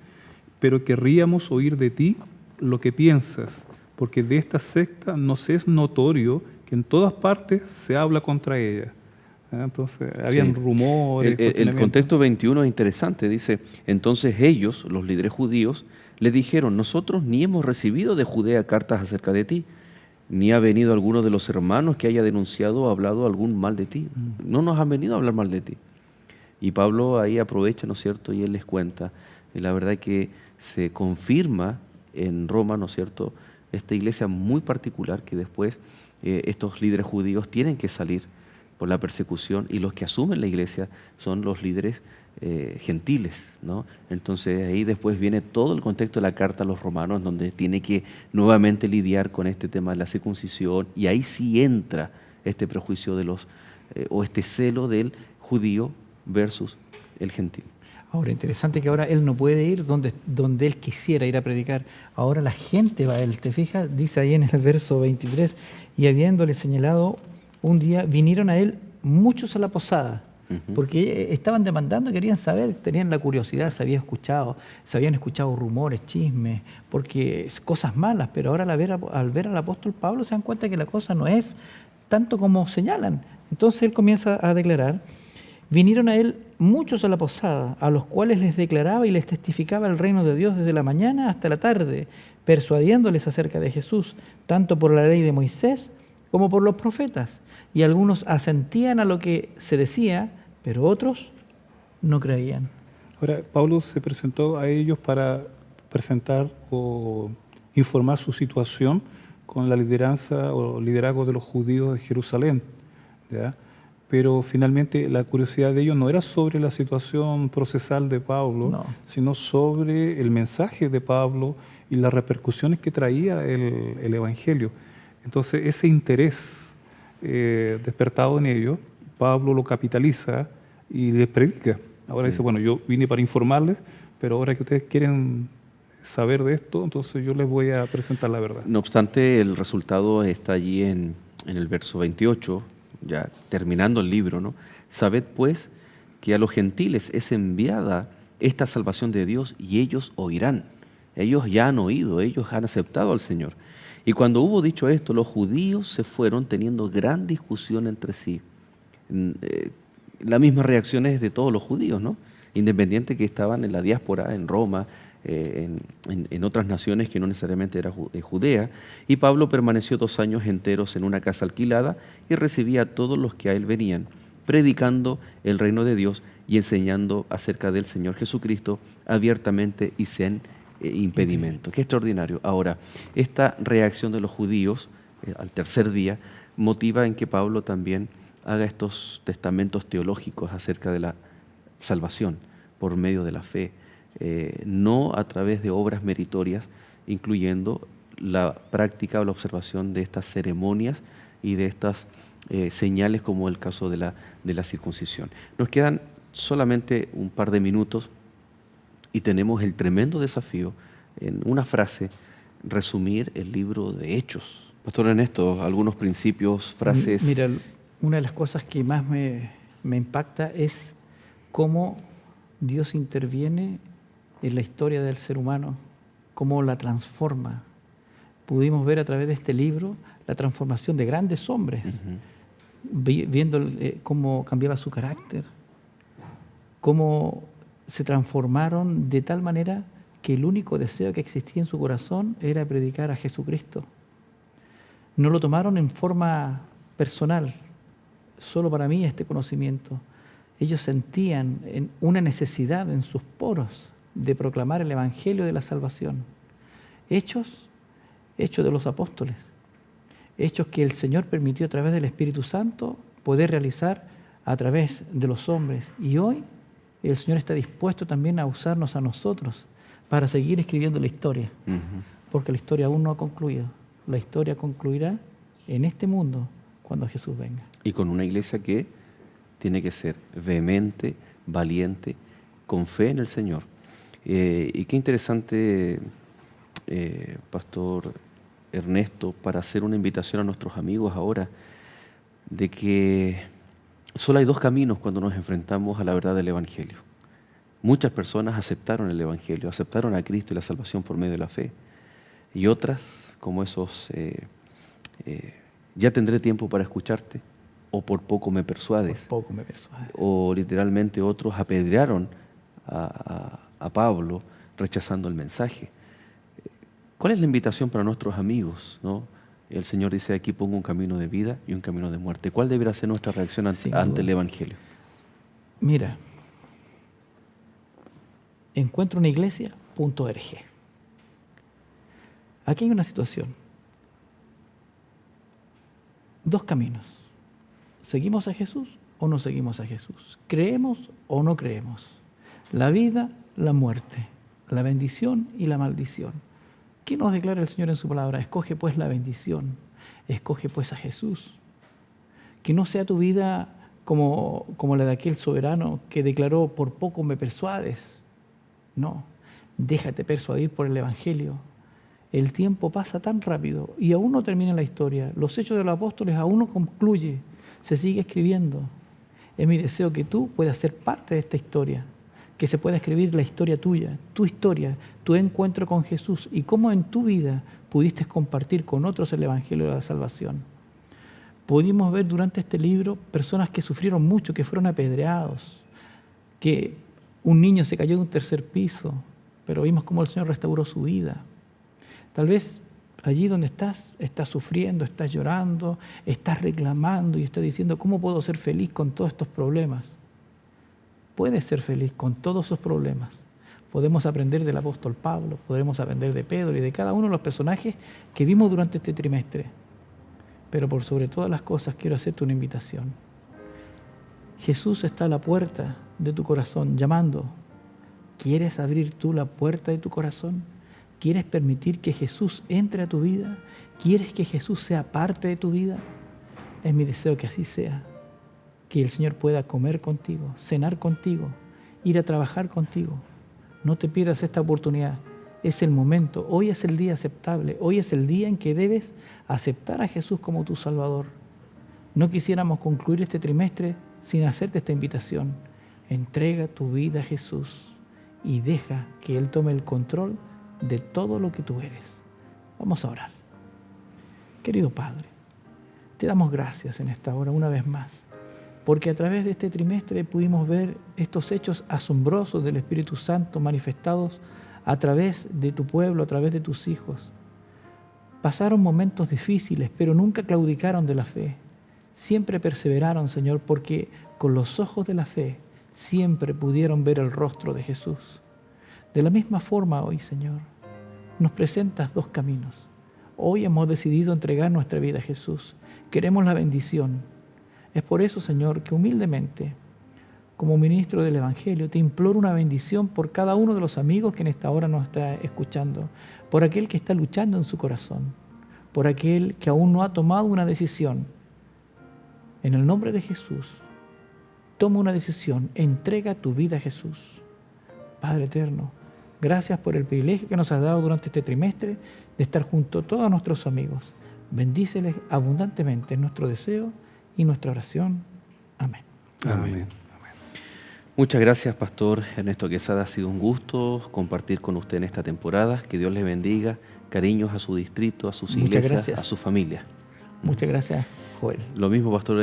pero querríamos oír de ti lo que piensas, porque de esta secta nos es notorio que en todas partes se habla contra ella. Entonces, habían rumores. El contexto 21 es interesante, dice: entonces ellos, los líderes judíos, le dijeron: nosotros ni hemos recibido de Judea cartas acerca de ti, ni ha venido alguno de los hermanos que haya denunciado o hablado algún mal de ti. No nos han venido a hablar mal de ti. Y Pablo ahí aprovecha, ¿no es cierto?, y él les cuenta. Y la verdad es que se confirma en Roma, ¿no es cierto?, esta iglesia muy particular que después estos líderes judíos tienen que salir por la persecución, y los que asumen la iglesia son los líderes gentiles, ¿no? Entonces ahí después viene todo el contexto de la carta a los romanos, donde tiene que nuevamente lidiar con este tema de la circuncisión, y ahí sí entra este prejuicio de los, o este celo del judío versus el gentil. Ahora, interesante que ahora él no puede ir donde él quisiera ir a predicar. Ahora la gente va a él. ¿Te fijas? Dice ahí en el verso 23, y habiéndole señalado un día, vinieron a él muchos a la posada, porque estaban demandando, querían saber, tenían la curiosidad, se habían escuchado rumores, chismes, porque cosas malas, pero ahora al ver al apóstol Pablo se dan cuenta que la cosa no es tanto como señalan. Entonces él comienza a declarar: vinieron a él muchos a la posada, a los cuales les declaraba y les testificaba el reino de Dios desde la mañana hasta la tarde, persuadiéndoles acerca de Jesús, tanto por la ley de Moisés como por los profetas. Y algunos asentían a lo que se decía, pero otros no creían. Ahora, Pablo se presentó a ellos para presentar o informar su situación con la lideranza o liderazgo de los judíos de Jerusalén, ¿ya? Pero finalmente la curiosidad de ellos no era sobre la situación procesal de Pablo, No. sino sobre el mensaje de Pablo y las repercusiones que traía el Evangelio. Entonces, ese interés despertado en ellos, Pablo lo capitaliza y les predica. Ahora dice, bueno, yo vine para informarles, pero ahora que ustedes quieren saber de esto, entonces yo les voy a presentar la verdad. No obstante, el resultado está allí en el verso 28, ya terminando el libro, ¿no? Sabed pues que a los gentiles es enviada esta salvación de Dios, y ellos oirán. Ellos ya han oído, ellos han aceptado al Señor. Y cuando hubo dicho esto, los judíos se fueron teniendo gran discusión entre sí. La misma reacción es de todos los judíos, ¿no? Independiente que estaban en la diáspora, en Roma, en otras naciones que no necesariamente era Judea. Y Pablo permaneció 2 años enteros en una casa alquilada y recibía a todos los que a él venían, predicando el reino de Dios y enseñando acerca del Señor Jesucristo abiertamente y sin impedimento. Qué extraordinario. Ahora, esta reacción de los judíos al tercer día motiva en que Pablo también haga estos testamentos teológicos acerca de la salvación por medio de la fe, no a través de obras meritorias, incluyendo la práctica o la observación de estas ceremonias y de estas señales, como el caso de la circuncisión. Nos quedan solamente un par de minutos y tenemos el tremendo desafío, en una frase, resumir el libro de Hechos. Pastor Ernesto, algunos principios, frases. Mira, una de las cosas que más me impacta es cómo Dios interviene en la historia del ser humano, cómo la transforma. Pudimos ver a través de este libro la transformación de grandes hombres, viendo cómo cambiaba su carácter, cómo se transformaron de tal manera que el único deseo que existía en su corazón era predicar a Jesucristo. No lo tomaron en forma personal, solo para mí este conocimiento. Ellos sentían una necesidad en sus poros de proclamar el Evangelio de la salvación. Hechos de los apóstoles, hechos que el Señor permitió a través del Espíritu Santo poder realizar a través de los hombres. Y hoy el Señor está dispuesto también a usarnos a nosotros para seguir escribiendo la historia, porque la historia aún no ha concluido. La historia concluirá en este mundo cuando Jesús venga. Y con una iglesia que tiene que ser vehemente, valiente, con fe en el Señor. Y qué interesante, Pastor Ernesto, para hacer una invitación a nuestros amigos ahora, de que solo hay 2 caminos cuando nos enfrentamos a la verdad del Evangelio. Muchas personas aceptaron el Evangelio, aceptaron a Cristo y la salvación por medio de la fe. Y otras, como esos, ya tendré tiempo para escucharte, o por poco me persuades. Por poco me persuades. O literalmente otros apedrearon a Pablo rechazando el mensaje. ¿Cuál es la invitación para nuestros amigos, no? El Señor dice, aquí pongo un camino de vida y un camino de muerte. ¿Cuál deberá ser nuestra reacción ante el Evangelio? Mira, encuentrouniglesia.org. Aquí hay una situación. 2 caminos. ¿Seguimos a Jesús o no seguimos a Jesús? ¿Creemos o no creemos? La vida, la muerte, la bendición y la maldición. ¿Qué nos declara el Señor en su palabra? Escoge pues la bendición, escoge pues a Jesús. Que no sea tu vida como la de aquel soberano que declaró: por poco me persuades. No, déjate persuadir por el Evangelio. El tiempo pasa tan rápido y aún no termina la historia. Los hechos de los apóstoles aún no concluye, se sigue escribiendo. Es mi deseo que tú puedas ser parte de esta historia, que se pueda escribir la historia tuya, tu encuentro con Jesús y cómo en tu vida pudiste compartir con otros el Evangelio de la salvación. Pudimos ver durante este libro personas que sufrieron mucho, que fueron apedreados, que un niño se cayó de un tercer piso, pero vimos cómo el Señor restauró su vida. Tal vez allí donde estás sufriendo, estás llorando, estás reclamando y estás diciendo: ¿cómo puedo ser feliz con todos estos problemas? Puedes ser feliz con todos esos problemas. Podemos aprender del apóstol Pablo, podemos aprender de Pedro y de cada uno de los personajes que vimos durante este trimestre. Pero por sobre todas las cosas quiero hacerte una invitación. Jesús está a la puerta de tu corazón llamando. ¿Quieres abrir tú la puerta de tu corazón? ¿Quieres permitir que Jesús entre a tu vida? ¿Quieres que Jesús sea parte de tu vida? Es mi deseo que así sea. Que el Señor pueda comer contigo, cenar contigo, ir a trabajar contigo. No te pierdas esta oportunidad. Es el momento. Hoy es el día aceptable. Hoy es el día en que debes aceptar a Jesús como tu Salvador. No quisiéramos concluir este trimestre sin hacerte esta invitación. Entrega tu vida a Jesús y deja que Él tome el control de todo lo que tú eres. Vamos a orar. Querido Padre, te damos gracias en esta hora una vez más, porque a través de este trimestre pudimos ver estos hechos asombrosos del Espíritu Santo manifestados a través de tu pueblo, a través de tus hijos. Pasaron momentos difíciles, pero nunca claudicaron de la fe. Siempre perseveraron, Señor, porque con los ojos de la fe siempre pudieron ver el rostro de Jesús. De la misma forma hoy, Señor, nos presentas dos caminos. Hoy hemos decidido entregar nuestra vida a Jesús. Queremos la bendición. Es por eso, Señor, que humildemente, como ministro del Evangelio, te imploro una bendición por cada uno de los amigos que en esta hora nos está escuchando, por aquel que está luchando en su corazón, por aquel que aún no ha tomado una decisión. En el nombre de Jesús, toma una decisión, entrega tu vida a Jesús. Padre eterno, gracias por el privilegio que nos has dado durante este trimestre de estar junto a todos nuestros amigos. Bendíceles abundantemente en nuestro deseo y nuestra oración. Amén. Amén. Muchas gracias, Pastor Ernesto Quesada. Ha sido un gusto compartir con usted en esta temporada. Que Dios les bendiga. Cariños a su distrito, a sus iglesias, a su familia. Muchas gracias, Joel. Lo mismo, Pastor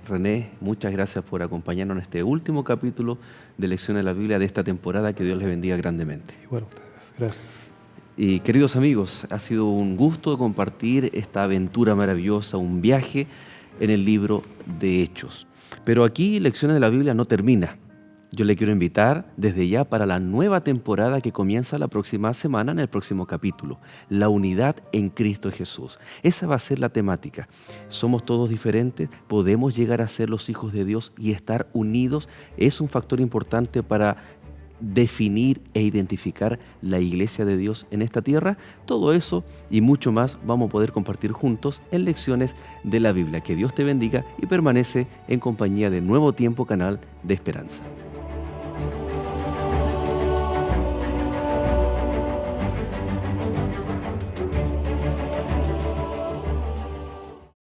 René. Muchas gracias por acompañarnos en este último capítulo de Lecciones de la Biblia de esta temporada. Que Dios les bendiga grandemente. Igual a ustedes. Gracias. Y queridos amigos, ha sido un gusto compartir esta aventura maravillosa, un viaje en el libro de Hechos. Pero aquí Lecciones de la Biblia no termina. Yo le quiero invitar desde ya para la nueva temporada que comienza la próxima semana en el próximo capítulo. La unidad en Cristo Jesús. Esa va a ser la temática. Somos todos diferentes, podemos llegar a ser los hijos de Dios y estar unidos. Es un factor importante para definir e identificar la iglesia de Dios en esta tierra. Todo eso y mucho más vamos a poder compartir juntos en Lecciones de la Biblia. Que Dios te bendiga y permanece en compañía de Nuevo Tiempo, canal de esperanza.